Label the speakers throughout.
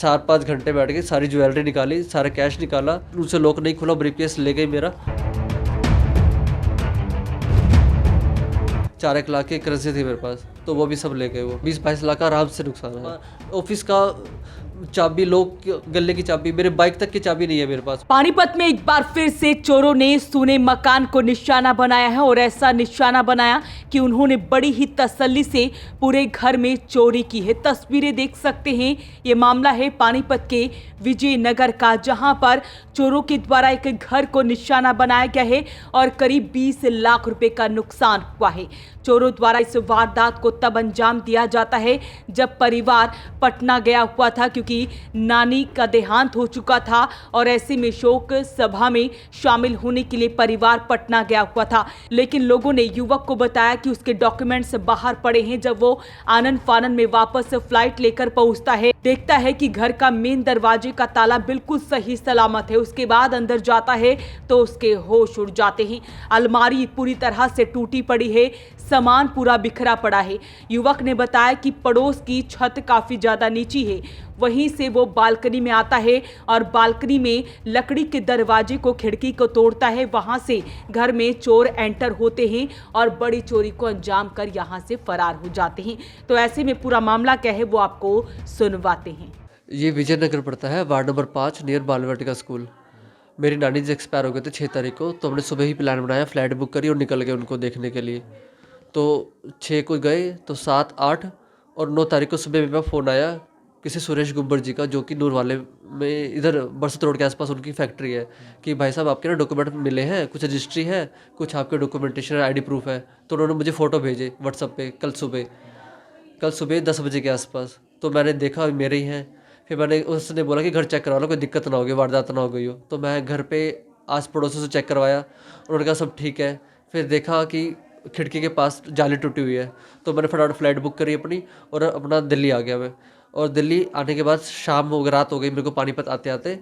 Speaker 1: 4-5 घंटे बैठ के सारी ज्वेलरी निकाली, सारा कैश निकाला, उनसे लॉक नहीं खुला, ब्रीफकेस ले गई मेरा। 4-1 लाख की करेंसी थी मेरे पास, तो वो भी सब ले गए। वो 20-22 लाख का आराम से नुकसान है। ऑफिस का चाबी, लोग गले की चाबी, मेरे बाइक तक की चाबी नहीं है मेरे पास।
Speaker 2: पानीपत में एक बार फिर से चोरों ने सोने मकान को निशाना बनाया है और ऐसा निशाना बनाया कि उन्होंने बड़ी ही तसल्ली से पूरे घर में चोरी की है। तस्वीरें देख सकते हैं, ये मामला है पानीपत के विजयनगर का, जहां पर चोरों के द्वारा एक घर को निशाना बनाया गया है और करीब 20 लाख रुपए का नुकसान हुआ है। चोरों द्वारा इस वारदात को तब अंजाम दिया जाता है जब परिवार पटना गया हुआ था, क्योंकि नानी का देहांत हो चुका था और ऐसे में शोक सभा में शामिल होने के लिए परिवार पटना गया हुआ था। लेकिन लोगों ने युवक को बताया कि उसके डॉक्यूमेंट्स बाहर पड़े हैं। जब वो आनन फानन में वापस फ्लाइट लेकर पहुंचता है, देखता है कि घर का मेन दरवाजे का ताला बिल्कुल सही सलामत है। उसके बाद अंदर जाता है तो उसके होश उड़ जाते हैं। अलमारी पूरी तरह से टूटी पड़ी है, सामान पूरा बिखरा पड़ा है। युवक ने बताया कि पड़ोस की छत काफी ज्यादा नीची है, वहीं से वो बालकनी में आता है और बालकनी में लकड़ी के दरवाजे को, खिड़की को तोड़ता है। वहां से घर में चोर एंटर होते हैं और बड़ी चोरी को अंजाम कर यहां से फरार हो जाते हैं। तो ऐसे में पूरा मामला क्या है वो आपको सुनवाते हैं।
Speaker 1: ये विजयनगर पड़ता है, वार्ड नंबर 5, नियर बालवाटिका स्कूल। मेरी नानी जी एक्सपायर हो गए थे 6 तारीख को, तो हमने सुबह ही प्लान बनाया, फ्लाइट बुक करी और निकल गए उनको देखने के लिए। तो 6 को गए, तो 7, 8 और 9 तारीख को सुबह मेरे पास फ़ोन आया किसी सुरेश गुब्बर जी का, जो कि नूर वाले में इधर बरसत रोड के आसपास उनकी फैक्ट्री है, कि भाई साहब आपके ना डॉक्यूमेंट मिले हैं, कुछ रजिस्ट्री है, कुछ आपके डॉक्यूमेंटेशन आईडी प्रूफ है। तो उन्होंने मुझे फ़ोटो भेजे व्हाट्सअप पे कल सुबह 10 बजे के आसपास। तो मैंने देखा मेरे ही हैं। फिर मैंने उसने बोला कि घर चेक करवा लो, कोई दिक्कत ना होगी, वारदात ना हो गई हो। तो मैं घर पे आस पड़ोसों से चेक करवाया, उन्होंने कहा सब ठीक है। फिर देखा कि खिड़की के पास जाली टूटी हुई है, तो मैंने फटाफट फ्लाइट बुक करी अपनी और अपना दिल्ली आ गया मैं। और दिल्ली आने के बाद शाम हो गई, रात हो गई मेरे को पानीपत आते आते।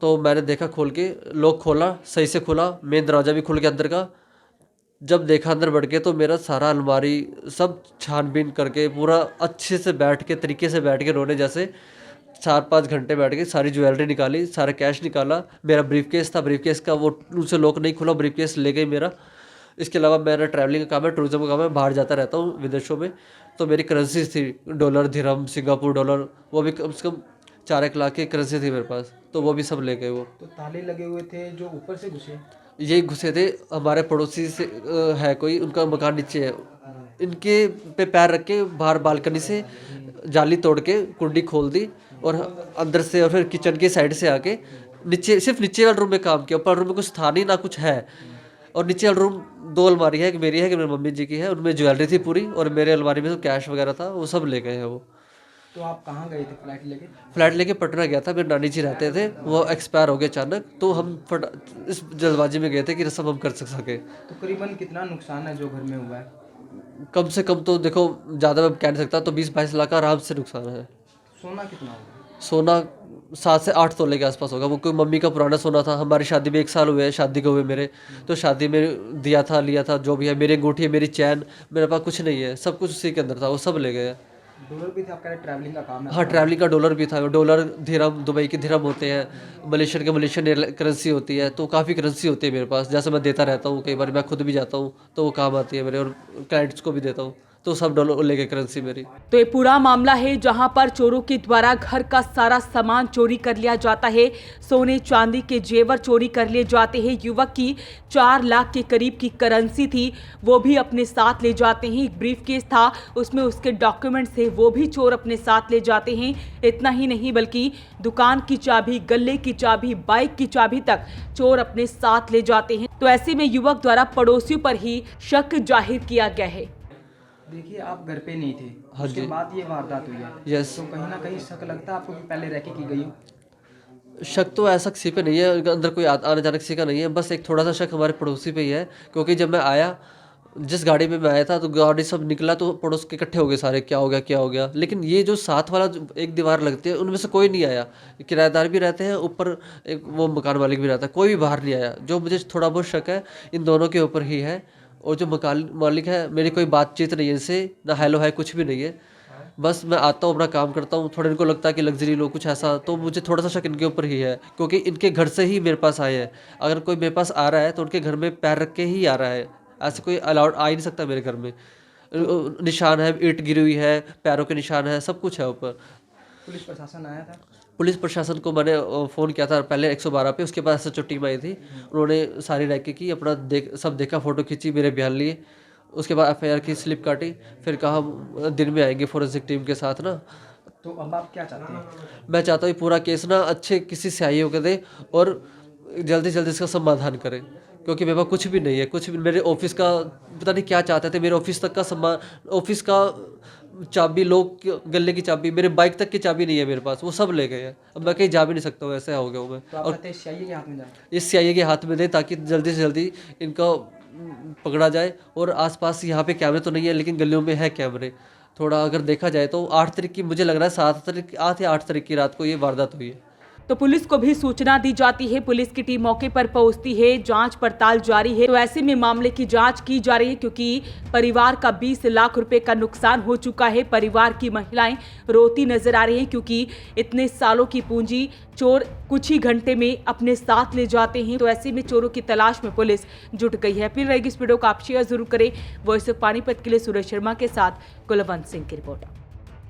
Speaker 1: तो मैंने देखा, खोल के लॉक खोला, सही से खुला, मेन दरवाज़ा भी खुल गया अंदर का। जब देखा अंदर बढ़ के, तो मेरा सारा अलमारी सब छानबीन करके पूरा अच्छे से बैठ के, तरीके से बैठ के, रोने जैसे 4-5 घंटे बैठ के सारी ज्वेलरी निकाली, सारा कैश निकाला। मेरा ब्रीफकेस था, ब्रीफकेस का वो उनसे लॉक नहीं खुला, ब्रीफकेस ले गई मेरा। इसके अलावा मेरा ट्रैवलिंग का काम है, टूरिज्म का काम है, बाहर जाता रहता हूँ विदेशों में। तो मेरी करेंसी थी डॉलर, दिरहम, सिंगापुर डॉलर, वो भी कम से कम 4-1 लाख की करेंसी थी मेरे पास, तो वो भी सब ले गए वो।
Speaker 3: तो ताले लगे हुए थे जो ऊपर से घुसे?
Speaker 1: ये घुसे थे, हमारे पड़ोसी से है कोई, उनका मकान नीचे है, इनके पे पैर रख के बाहर बालकनी से जाली तोड़ के कुंडी खोल दी और अंदर से, और फिर किचन के साइड से आके नीचे, सिर्फ नीचे वाले रूम में काम किया। ऊपर रूम में कुछ था नहीं, ना कुछ है। और नीचे वाला रूम 2 अलमारी है, एक मेरी है, कि मेरी मम्मी जी की है, उनमें ज्वेलरी थी पूरी, और मेरे अलमारी में तो कैश वगैरह था, वो सब ले गए हैं वो।
Speaker 3: तो आप कहाँ गए थे फ्लाइट लेके?
Speaker 1: फ्लाइट लेके पटना गया था, मेरे नानी जी रहते थे, वो एक्सपायर हो गए अचानक, तो हम इस जल्दबाजी में गए थे कि रस्म हम कर सके।
Speaker 3: तो करीबन कितना नुकसान है जो घर में हुआ है?
Speaker 1: कम से कम तो देखो, ज़्यादा मैं कह नहीं सकता, तो 20-22 लाख का आराम से नुकसान है।
Speaker 3: सोना कितना होगा?
Speaker 1: सोना 7 से 8 तोले के आसपास होगा। वो कोई मम्मी का पुराना सोना था, हमारी शादी में 1 साल हुए हैं शादी को हुए मेरे, तो शादी में दिया था, लिया था, जो भी है, मेरी अंगूठी, मेरी चैन, मेरे पास कुछ नहीं है, सब कुछ उसी के अंदर था, वो सब ले गए हैं।
Speaker 3: डॉलर भी थे? आपका ट्रैवलिंग का काम है?
Speaker 1: हाँ, ट्रैवलिंग का डॉलर भी था। डॉलर, दिरहम, दुबई के दिरहम होते हैं, मलेशियन करेंसी होती है, तो काफ़ी करेंसी होती है मेरे पास, जैसे मैं देता रहता हूँ, कई बार मैं खुद भी जाता हूँ तो वो काम आती है मेरे, और क्लाइंट्स को भी देता हूँ, तो सब डॉलर ले गए करेंसी मेरी।
Speaker 2: तो ये पूरा मामला है जहां पर चोरों के द्वारा घर का सारा सामान चोरी कर लिया जाता है। सोने चांदी के जेवर चोरी कर लिए जाते हैं। युवक की 4 लाख के करीब की करेंसी थी, वो भी अपने साथ ले जाते हैं। एक ब्रीफकेस था, उसमें उसके डॉक्यूमेंट्स थे, वो भी चोर अपने साथ ले जाते हैं। इतना ही नहीं, बल्कि दुकान की चाबी, गले की चाबी, बाइक की चाबी तक चोर अपने साथ ले जाते हैं। तो ऐसे में युवक द्वारा पड़ोसियों पर ही शक जाहिर किया गया है।
Speaker 3: देखिए, आप घर पे नहीं थे,
Speaker 1: हाँ
Speaker 3: उसके
Speaker 1: जी।
Speaker 3: बाद ये वारदात हुई है।
Speaker 1: यस।
Speaker 3: तो कहीं ना कहीं शक लगता है आपको कि पहले रैकी की गई हो?
Speaker 1: शक तो ऐसा किसी पे नहीं है, अंदर कोई आने जाने किसी का नहीं है, बस एक थोड़ा सा शक हमारे पड़ोसी पे ही है, क्योंकि जब मैं आया, जिस गाड़ी में मैं आया था, तो गाड़ी सब निकला, तो पड़ोस के इकट्ठे हो गए सारे, क्या हो गया क्या हो गया। लेकिन ये जो साथ वाला एक दीवार लगती है, उनमें से कोई नहीं आया। किराएदार भी रहते हैं ऊपर, एक वो मकान मालिक भी रहता है, कोई भी बाहर नहीं आया। जो मुझे थोड़ा बहुत शक है इन दोनों के ऊपर ही है। और जो मकान मालिक है, मेरी कोई बातचीत नहीं है इनसे, ना हेलो है, कुछ भी नहीं है। बस मैं आता हूँ, अपना काम करता हूँ, थोड़ा इनको लगता है कि लग्जरी लो कुछ ऐसा, तो मुझे थोड़ा सा शक इनके ऊपर ही है, क्योंकि इनके घर से ही मेरे पास आए हैं। अगर कोई मेरे पास आ रहा है तो उनके घर में पैर रख के ही आ रहा है, ऐसे कोई अलाउड आ ही नहीं सकता मेरे घर में। निशान है, ईंट गिरी हुई है, पैरों के निशान है, सब कुछ है ऊपर।
Speaker 3: पुलिस प्रशासन आया था?
Speaker 1: पुलिस प्रशासन को मैंने फ़ोन किया था पहले 112 पे, उसके बाद SHO टीम आई थी। उन्होंने सारी रैकी की, अपना सब देखा, फ़ोटो खींची, मेरे बयान लिए, उसके बाद FIR की स्लिप काटी, फिर कहा दिन में आएंगे फोरेंसिक टीम के साथ ना।
Speaker 3: तो अब आप क्या चाहते हैं?
Speaker 1: मैं चाहता हूँ ये पूरा केस ना अच्छे किसी SIO को दे और जल्दी से जल्दी इसका समाधान करें, क्योंकि मेरे पास कुछ भी नहीं है, कुछ भी। मेरे ऑफिस का पता नहीं क्या चाहते थे, मेरे ऑफिस तक का सामान, ऑफिस का चाबी, लोग गले की चाबी, मेरे बाइक तक की चाबी नहीं है मेरे पास, वो सब ले गए हैं। अब मैं कहीं जा भी नहीं सकता हूँ, ऐसा हो गया हूँ मैं।
Speaker 3: तो आप
Speaker 1: और
Speaker 3: चाहते हैं CIA के हाथ में जाए?
Speaker 1: इस CIA के हाथ में दे, ताकि जल्दी से जल्दी इनका पकड़ा जाए। और आसपास यहाँ पे कैमरे तो नहीं है, लेकिन गलियों में है कैमरे। थोड़ा अगर देखा जाए तो 8 तारीख की, मुझे लग रहा है 8 या 8 तारीख की रात को ये वारदात हुई है।
Speaker 2: तो पुलिस को भी सूचना दी जाती है, पुलिस की टीम मौके पर पहुंचती है, जांच पड़ताल जारी है। तो ऐसे में मामले की जांच की जा रही है, क्योंकि परिवार का 20 लाख रुपए का नुकसान हो चुका है। परिवार की महिलाएं रोती नजर आ रही हैं, क्योंकि इतने सालों की पूंजी चोर कुछ ही घंटे में अपने साथ ले जाते हैं। तो ऐसे में चोरों की तलाश में पुलिस जुट गई है। फिर रहेगी इस वीडियो को आप शेयर जरूर करें। वॉइस ऑफ पानीपत के लिए सुरेश शर्मा के साथ कुलवंत सिंह की रिपोर्ट।